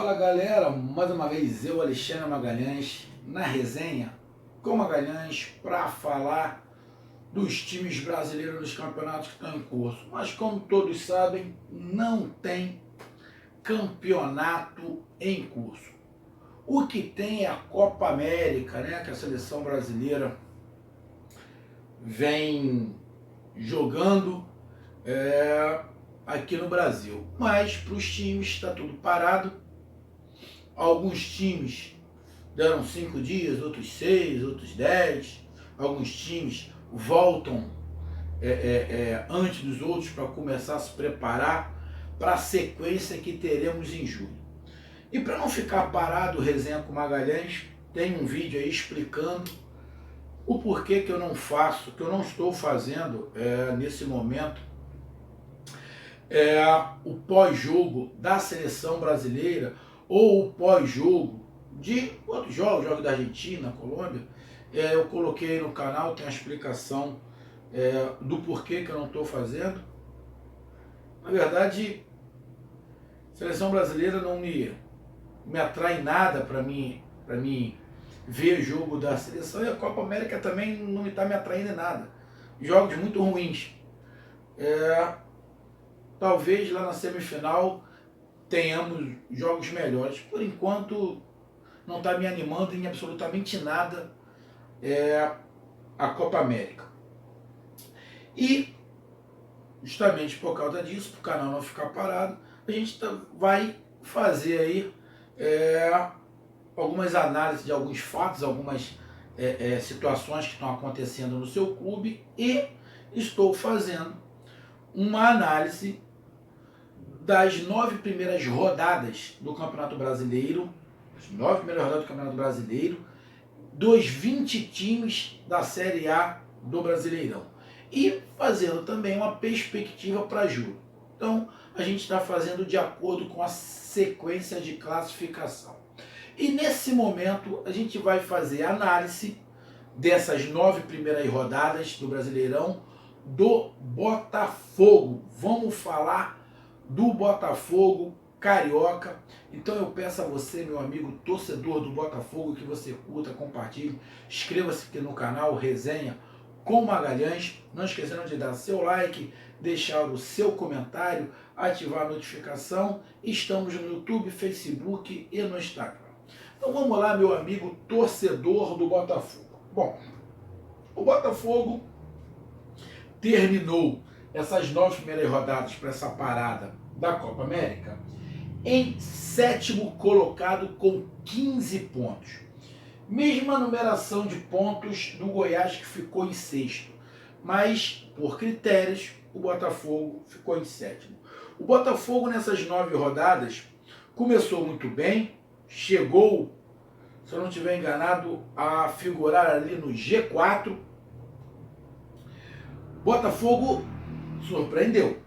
Fala galera, mais uma vez eu, Alexandre Magalhães, na resenha com Magalhães para falar dos times brasileiros dos campeonatos que estão em curso. Mas como todos sabem, não tem campeonato em curso. O que tem é a Copa América, né, que a seleção brasileira vem jogando aqui no Brasil. Mas para os times está tudo parado. Alguns times deram 5 dias, outros 6, outros 10. Alguns times voltam antes dos outros para começar a se preparar para a sequência que teremos em julho. E para não ficar parado, resenha com Magalhães, tem um vídeo aí explicando o porquê que eu não faço, que eu não estou fazendo nesse momento o pós-jogo da seleção brasileira ou o pós-jogo de outros jogos da Argentina, Colômbia. Eu coloquei no canal, tem a explicação do porquê que eu não estou fazendo. Na verdade, a seleção brasileira não me atrai nada para mim ver jogo da seleção, e a Copa América também não está me atraindo em nada. Jogos muito ruins. Talvez lá na semifinal tenhamos jogos melhores. Por enquanto não está me animando em absolutamente nada a Copa América. E justamente por causa disso, para o canal não ficar parado, a gente vai fazer aí algumas análises de alguns fatos, algumas situações que estão acontecendo no seu clube, e estou fazendo uma análise das 9 primeiras rodadas do Campeonato Brasileiro, as 9 primeiras rodadas do Campeonato Brasileiro, dos 20 times da Série A do Brasileirão, e fazendo também uma perspectiva para julho. Então a gente está fazendo de acordo com a sequência de classificação. E nesse momento a gente vai fazer a análise dessas 9 primeiras rodadas do Brasileirão do Botafogo. Vamos falar do Botafogo carioca. Então eu peço a você, meu amigo torcedor do Botafogo, que você curta, compartilhe, inscreva-se aqui no canal Resenha com Magalhães. Não esquecendo de dar seu like, deixar o seu comentário, ativar a notificação. Estamos no YouTube, Facebook e no Instagram. Então vamos lá, meu amigo torcedor do Botafogo. Bom, o Botafogo terminou essas 9 primeiras rodadas para essa parada da Copa América em 7º colocado com 15 pontos. Mesma numeração de pontos do Goiás, que ficou em 6º. Mas, por critérios, o Botafogo ficou em 7º. O Botafogo, nessas 9 rodadas, começou muito bem, chegou, se eu não estiver enganado, a figurar ali no G4. Botafogo surpreendeu.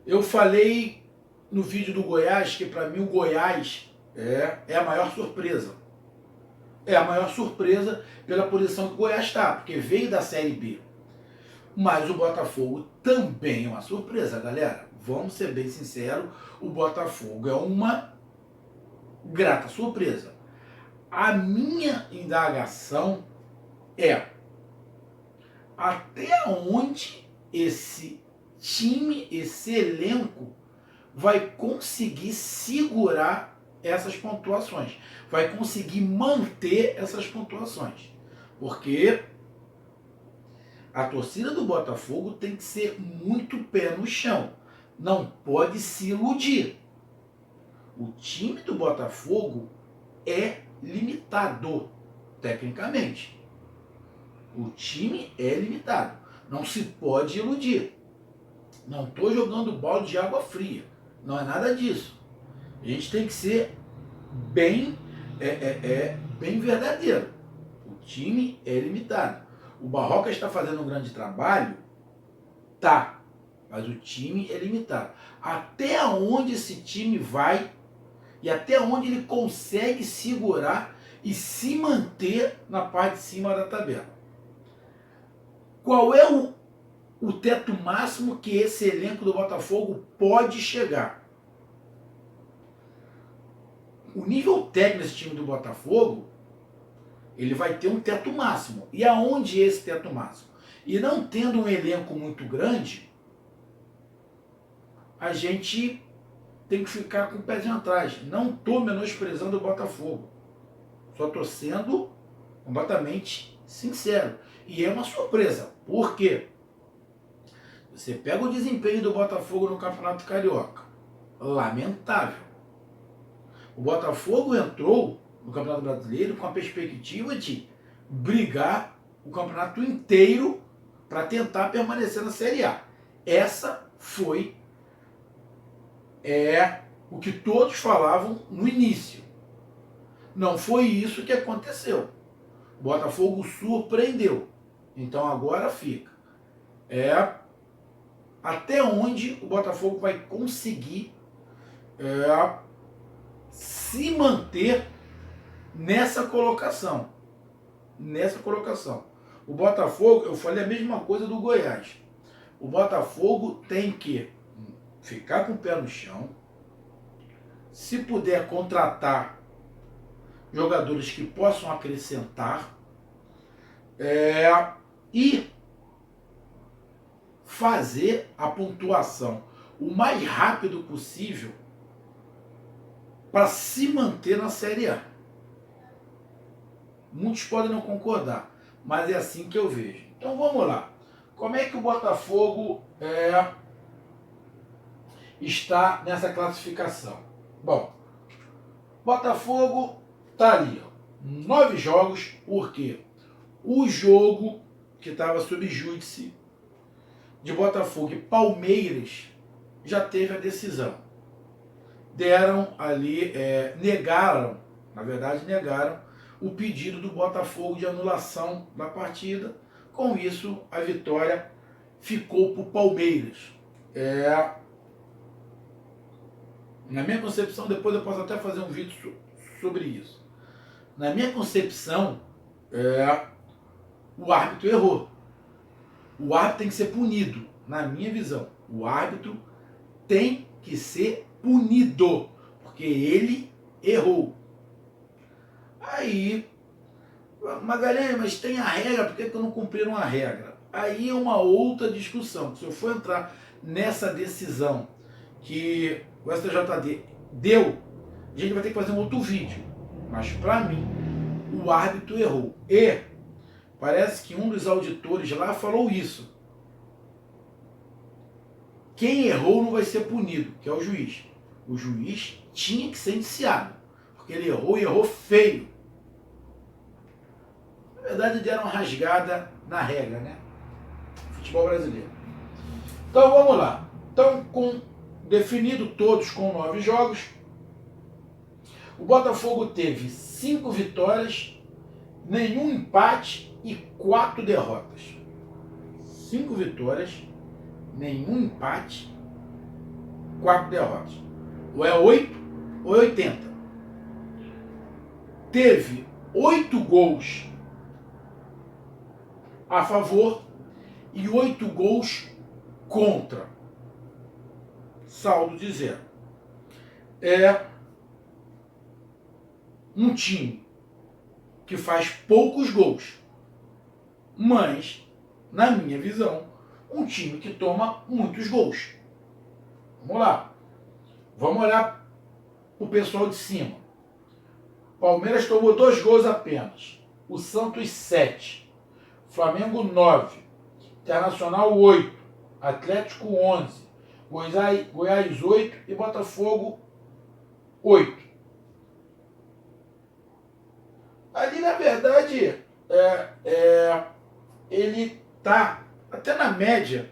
Eu falei no vídeo do Goiás que para mim o Goiás é a maior surpresa. É a maior surpresa pela posição que o Goiás está, porque veio da Série B. Mas o Botafogo também é uma surpresa, galera. Vamos ser bem sinceros, o Botafogo é uma grata surpresa. A minha indagação é: até onde esse time, esse elenco vai conseguir segurar essas pontuações, vai conseguir manter essas pontuações? Porque a torcida do Botafogo tem que ser muito pé no chão, não pode se iludir. O time do Botafogo é limitado tecnicamente. O time é limitado, não se pode iludir. Não estou jogando balde de água fria, não é nada disso. A gente tem que ser bem verdadeiro. O time é limitado. O Barroca está fazendo um grande trabalho, tá, mas o time é limitado. Até onde esse time vai e até onde ele consegue segurar e se manter na parte de cima da tabela? Qual é o teto máximo que esse elenco do Botafogo pode chegar? o nível técnico desse time do Botafogo, ele vai ter um teto máximo. E aonde é esse teto máximo? E não tendo um elenco muito grande, a gente tem que ficar com o pezinho atrás. Não estou menosprezando o Botafogo. Só estou sendo completamente sincero. E é uma surpresa. Por quê? Você pega o desempenho do Botafogo no Campeonato Carioca. Lamentável. O Botafogo entrou no Campeonato Brasileiro com a perspectiva de brigar o campeonato inteiro para tentar permanecer na Série A. Essa foi o que todos falavam no início. Não foi isso que aconteceu. O Botafogo surpreendeu. Então agora fica. Até onde o Botafogo vai conseguir se manter nessa colocação. O Botafogo, eu falei a mesma coisa do Goiás. O Botafogo tem que ficar com o pé no chão. Se puder contratar jogadores que possam acrescentar e fazer a pontuação o mais rápido possível para se manter na Série A. Muitos podem não concordar, mas é assim que eu vejo. Então vamos lá. Como é que o Botafogo está nessa classificação? Bom, Botafogo está ali, 9 jogos, porque o jogo que estava sob júdice de Botafogo e Palmeiras já teve a decisão. Deram ali, negaram o pedido do Botafogo de anulação da partida. Com isso, a vitória ficou para o Palmeiras. Na minha concepção, depois eu posso até fazer um vídeo sobre isso. Na minha concepção, o árbitro errou. O árbitro tem que ser punido, na minha visão. O árbitro tem que ser punido, porque ele errou. Aí, Magalhães, mas tem a regra, por que não cumpriram a regra? Aí é uma outra discussão. Se eu for entrar nessa decisão que o STJD deu, a gente vai ter que fazer um outro vídeo. Mas para mim, o árbitro errou. E parece que um dos auditores lá falou isso. Quem errou não vai ser punido, que é o juiz. O juiz tinha que ser indiciado, porque ele errou e errou feio. Na verdade, deram uma rasgada na regra, né? Futebol brasileiro. Então vamos lá. Então, definido todos com 9 jogos, o Botafogo teve 5 vitórias, nenhum empate e 4 derrotas. 5 vitórias, nenhum empate, 4 derrotas. Ou é 8 ou é 80. Teve 8 gols a favor e 8 gols contra. Saldo de 0. É um time que faz poucos gols, mas, na minha visão, um time que toma muitos gols. Vamos lá. Vamos olhar para o pessoal de cima. Palmeiras tomou 2 gols apenas. O Santos 7. Flamengo 9. Internacional 8. Atlético 11. Goiás 8 e Botafogo 8. Ali, na verdade, ele está até na média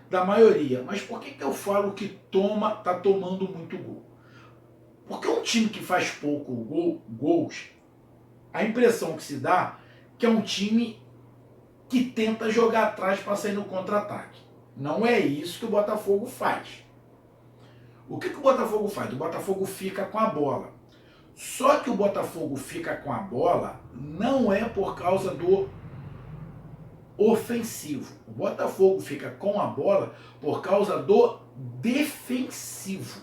da maioria. Mas por que eu falo que está tomando muito gol? Porque um time que faz pouco gols, a impressão que se dá que é um time que tenta jogar atrás para sair no contra-ataque. Não é isso que o Botafogo faz. O que o Botafogo faz? O Botafogo fica com a bola. Só que o Botafogo fica com a bola não é por causa do ofensivo. O Botafogo fica com a bola por causa do defensivo.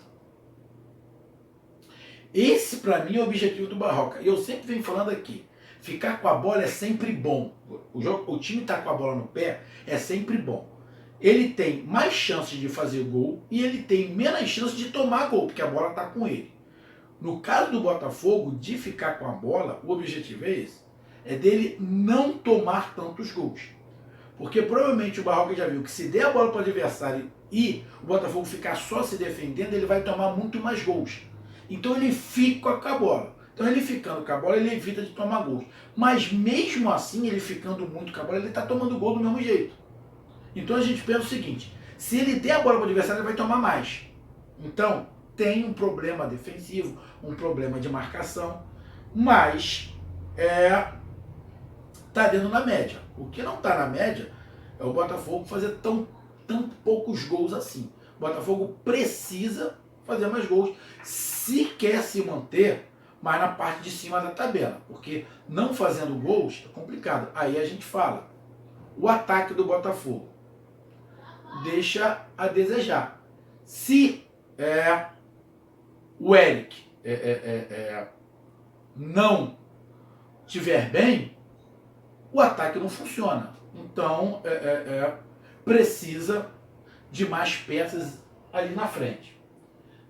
Esse, para mim, é o objetivo do Barroca. E eu sempre venho falando aqui, ficar com a bola é sempre bom. O time estar com a bola no pé é sempre bom. Ele tem mais chances de fazer gol e ele tem menos chances de tomar gol, porque a bola está com ele. No caso do Botafogo, de ficar com a bola, o objetivo é esse. É dele não tomar tantos gols. Porque provavelmente o Barroca já viu que se der a bola para o adversário e o Botafogo ficar só se defendendo, ele vai tomar muito mais gols. Então ele fica com a bola. Então ele ficando com a bola, ele evita de tomar gols. Mas mesmo assim, ele ficando muito com a bola, ele está tomando gol do mesmo jeito. Então a gente pensa o seguinte, se ele der a bola para o adversário, ele vai tomar mais. Então tem um problema defensivo, um problema de marcação, mas está dentro da média. O que não está na média é o Botafogo fazer tão poucos gols assim. O Botafogo precisa fazer mais gols se quer se manter mais na parte de cima da tabela, porque não fazendo gols é complicado. Aí a gente fala, o ataque do Botafogo deixa a desejar. Se o Eric não estiver bem, o ataque não funciona. Então, precisa de mais peças ali na frente.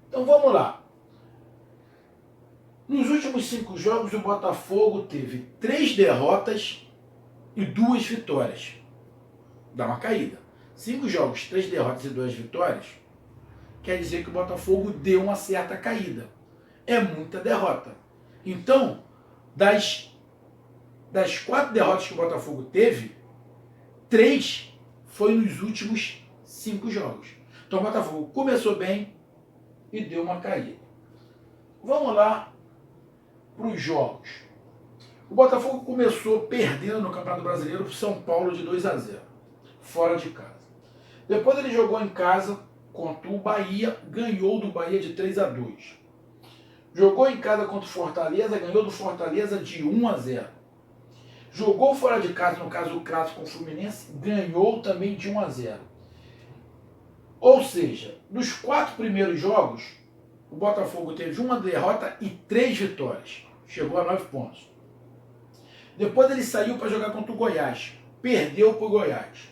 Então, vamos lá. Nos últimos 5 jogos, o Botafogo teve 3 derrotas e 2 vitórias. Dá uma caída. 5 jogos, 3 derrotas e 2 vitórias, quer dizer que o Botafogo deu uma certa caída. É muita derrota. Então, das 4 derrotas que o Botafogo teve, 3 foi nos últimos 5 jogos. Então o Botafogo começou bem e deu uma caída. Vamos lá para os jogos. O Botafogo começou perdendo no Campeonato Brasileiro para o São Paulo de 2-0, fora de casa. Depois ele jogou em casa contra o Bahia, ganhou do Bahia de 3-2. Jogou em casa contra o Fortaleza, ganhou do Fortaleza de 1-0. Jogou fora de casa, no caso o clássico com o Fluminense, ganhou também de 1-0. Ou seja, dos 4 primeiros jogos, o Botafogo teve 1 derrota e 3 vitórias. Chegou a 9 pontos. Depois ele saiu para jogar contra o Goiás. Perdeu para o Goiás.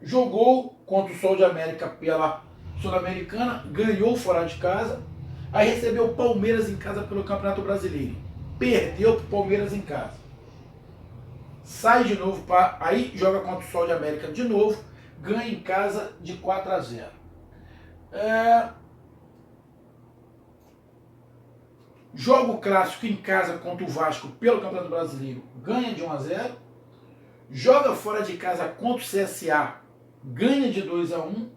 Jogou contra o Sol de América pela Sul-Americana, ganhou fora de casa. Aí recebeu o Palmeiras em casa pelo Campeonato Brasileiro. Perdeu para o Palmeiras em casa. Sai de novo, aí joga contra o Sol de América de novo, ganha em casa de 4-0. Joga o clássico em casa contra o Vasco pelo Campeonato Brasileiro, ganha de 1-0. Joga fora de casa contra o CSA, ganha de 2-1.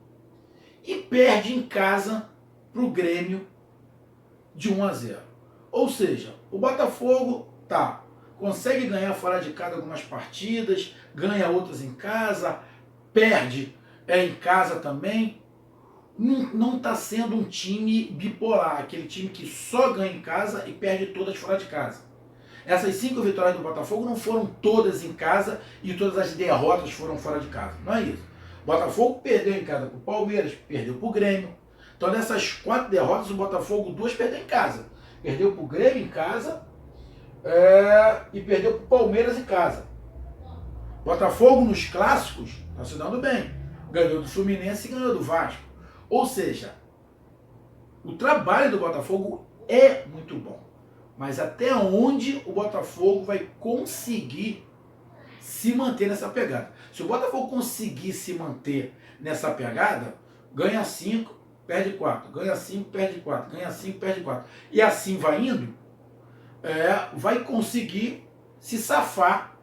E perde em casa para o Grêmio de 1-0. Ou seja, o Botafogo consegue ganhar fora de casa algumas partidas, ganha outras em casa, perde em casa também. Não está sendo um time bipolar, aquele time que só ganha em casa e perde todas fora de casa. Essas 5 vitórias do Botafogo não foram todas em casa e todas as derrotas foram fora de casa. Não é isso. O Botafogo perdeu em casa para o Palmeiras, perdeu para o Grêmio. Então dessas 4 derrotas, o Botafogo 2 perdeu em casa. Perdeu para o Grêmio em casa e perdeu para o Palmeiras em casa. Botafogo nos clássicos está se dando bem. Ganhou do Fluminense e ganhou do Vasco. Ou seja, o trabalho do Botafogo é muito bom. Mas até onde o Botafogo vai conseguir se manter nessa pegada? Se o Botafogo conseguir se manter nessa pegada, ganha 5, perde 4. Ganha 5, perde 4. Ganha 5, perde 4. E assim vai indo, vai conseguir se safar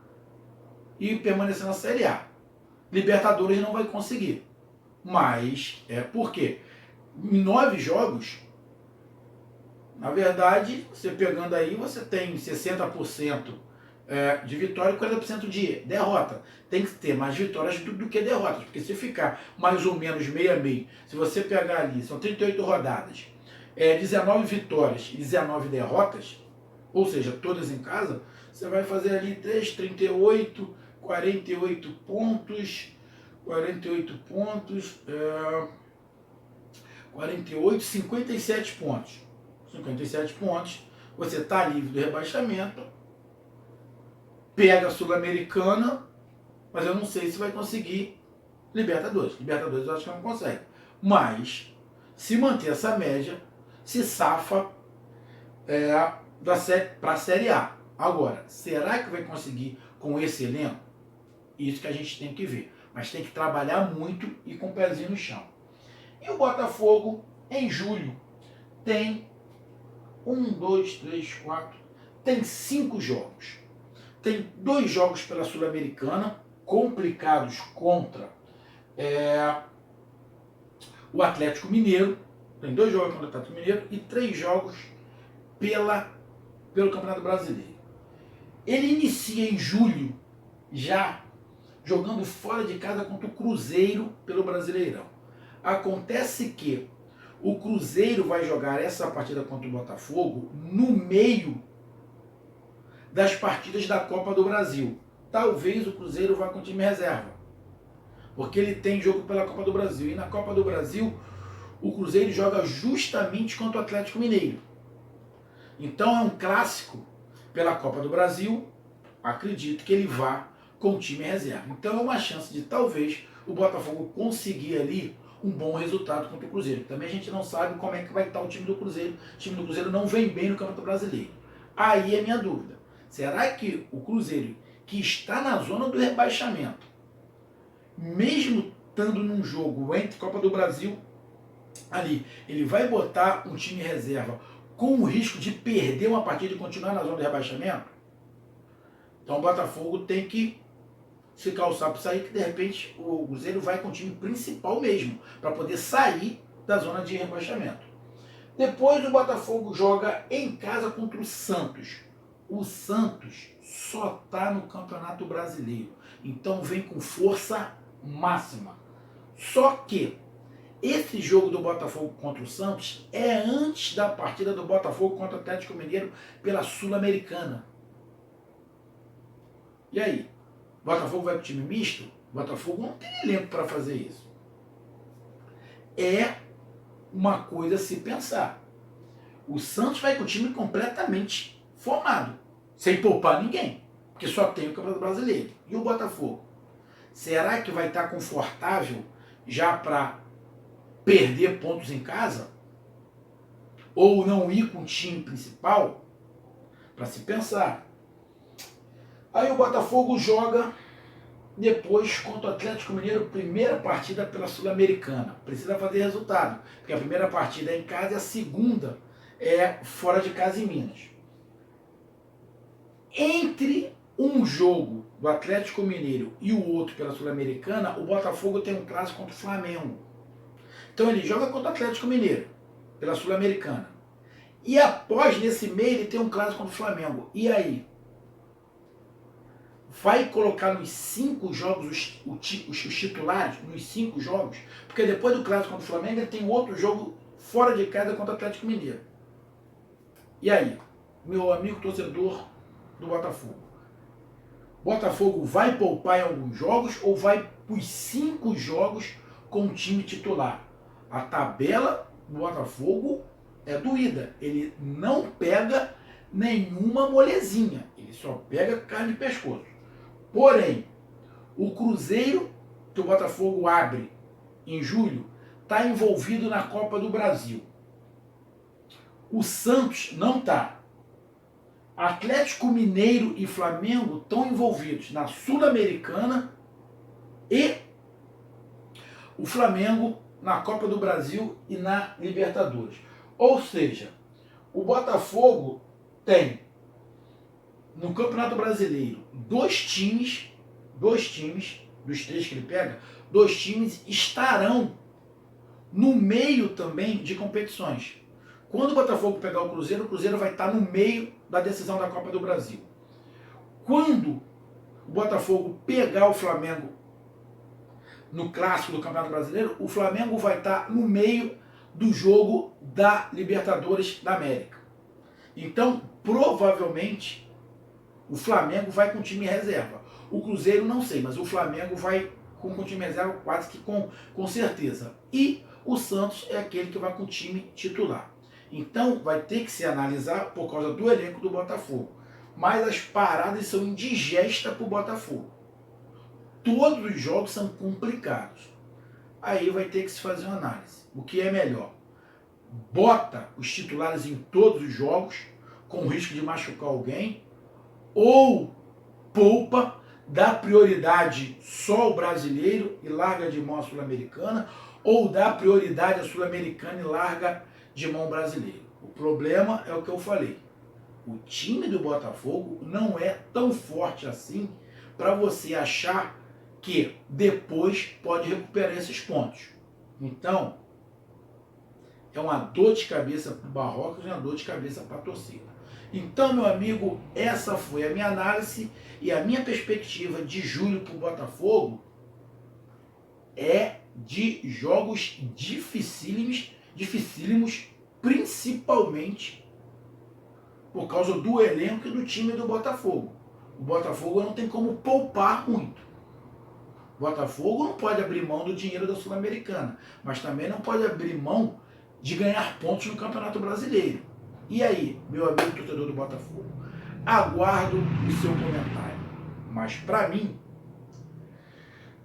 e permanecer na Série A. Libertadores não vai conseguir. Mas, por quê? Em 9 jogos, na verdade, você pegando aí, você tem 60% de vitória e 40% de derrota. Tem que ter mais vitórias do que derrotas, porque se ficar mais ou menos meio a meio, se você pegar ali, são 38 rodadas, 19 vitórias e 19 derrotas, ou seja, todas em casa, você vai fazer ali 3, 38, 48 pontos, 58 pontos, 48, 57 pontos. 57 pontos, você está livre do rebaixamento, pega a Sul-Americana, mas eu não sei se vai conseguir Libertadores. Libertadores eu acho que não consegue. Mas, se manter essa média, se safa para a Série A. Agora, será que vai conseguir com esse elenco? Isso que a gente tem que ver. Mas tem que trabalhar muito e com o pezinho no chão. E o Botafogo, em julho, tem 5 jogos. Tem 2 jogos pela Sul-Americana, complicados contra o Atlético Mineiro. Tem 2 jogos contra o Atlético Mineiro e 3 jogos pelo Campeonato Brasileiro. Ele inicia em julho, já jogando fora de casa contra o Cruzeiro pelo Brasileirão. Acontece que o Cruzeiro vai jogar essa partida contra o Botafogo no meio das partidas da Copa do Brasil. Talvez o Cruzeiro vá com time reserva, porque ele tem jogo pela Copa do Brasil. E na Copa do Brasil, o Cruzeiro joga justamente contra o Atlético Mineiro. Então é um clássico pela Copa do Brasil. Acredito que ele vá com o time reserva. Então é uma chance de talvez o Botafogo conseguir ali um bom resultado contra o Cruzeiro. Também a gente não sabe como é que vai estar o time do Cruzeiro. O time do Cruzeiro não vem bem no Campeonato Brasileiro. Aí é minha dúvida. Será que o Cruzeiro, que está na zona do rebaixamento, mesmo estando num jogo entre Copa do Brasil ali, ele vai botar um time reserva com o risco de perder uma partida e continuar na zona do rebaixamento? Então o Botafogo tem que se calçar para sair, que de repente o Cruzeiro vai com o time principal mesmo, para poder sair da zona de rebaixamento. Depois o Botafogo joga em casa contra o Santos. O Santos só está no Campeonato Brasileiro, então vem com força máxima. Só que esse jogo do Botafogo contra o Santos é antes da partida do Botafogo contra o Atlético Mineiro pela Sul-Americana. E aí? O Botafogo vai para o time misto? O Botafogo não tem elenco para fazer isso. É uma coisa a se pensar. O Santos vai com o time completamente formado, sem poupar ninguém, porque só tem o Campeonato Brasileiro. E o Botafogo? Será que vai estar confortável já para perder pontos em casa? Ou não ir com o time principal? Para se pensar. Aí o Botafogo joga depois contra o Atlético Mineiro, primeira partida pela Sul-Americana. Precisa fazer resultado, porque a primeira partida é em casa e a segunda é fora de casa em Minas. Entre um jogo do Atlético Mineiro e o outro pela Sul-Americana, o Botafogo tem um clássico contra o Flamengo. Então ele joga contra o Atlético Mineiro pela Sul-Americana. E após, nesse meio, ele tem um clássico contra o Flamengo. E aí? Vai colocar nos 5 jogos os titulares, nos 5 jogos? Porque depois do clássico contra o Flamengo, ele tem outro jogo fora de casa contra o Atlético Mineiro. E aí? Meu amigo torcedor do Botafogo. Botafogo vai poupar em alguns jogos ou vai para os 5 jogos com o time titular? A tabela do Botafogo é doída. Ele não pega nenhuma molezinha. Ele só pega carne de pescoço. Porém, o Cruzeiro, que o Botafogo abre em julho, está envolvido na Copa do Brasil. O Santos não está. Atlético Mineiro e Flamengo estão envolvidos na Sul-Americana e o Flamengo na Copa do Brasil e na Libertadores. Ou seja, o Botafogo tem no Campeonato Brasileiro dois times, dos 3 que ele pega, 2 times estarão no meio também de competições. Quando o Botafogo pegar o Cruzeiro vai estar no meio da decisão da Copa do Brasil. Quando o Botafogo pegar o Flamengo no clássico do Campeonato Brasileiro, o Flamengo vai estar no meio do jogo da Libertadores da América. Então, provavelmente, o Flamengo vai com time reserva. O Cruzeiro não sei, mas o Flamengo vai com time reserva quase que com certeza. E o Santos é aquele que vai com time titular. Então vai ter que se analisar por causa do elenco do Botafogo. Mas as paradas são indigestas para o Botafogo. Todos os jogos são complicados. Aí vai ter que se fazer uma análise. O que é melhor? Bota os titulares em todos os jogos, com risco de machucar alguém, ou poupa, dá prioridade só ao brasileiro e larga de mão a sul-americana, ou dá prioridade à sul-americana e larga de mão o brasileiro. O problema é o que eu falei. O time do Botafogo não é tão forte assim para você achar que depois pode recuperar esses pontos. Então, é uma dor de cabeça para o Barrocas e uma dor de cabeça para a torcida. Então, meu amigo, essa foi a minha análise e a minha perspectiva de julho para o Botafogo é de jogos dificílimos, principalmente por causa do elenco e do time do Botafogo. O Botafogo não tem como poupar muito. O Botafogo não pode abrir mão do dinheiro da Sul-Americana, mas também não pode abrir mão de ganhar pontos no Campeonato Brasileiro. E aí, meu amigo torcedor do Botafogo, aguardo o seu comentário. Mas para mim,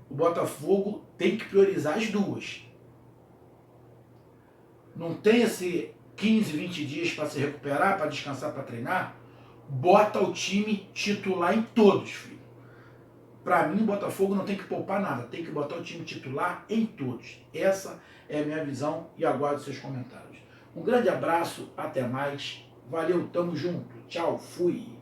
o Botafogo tem que priorizar as duas. Não tem esse 15, 20 dias para se recuperar, para descansar, para treinar. Bota o time titular em todos, filho. Para mim, o Botafogo não tem que poupar nada, tem que botar o time titular em todos. Essa é a minha visão e aguardo seus comentários. Um grande abraço, até mais. Valeu, tamo junto. Tchau, fui.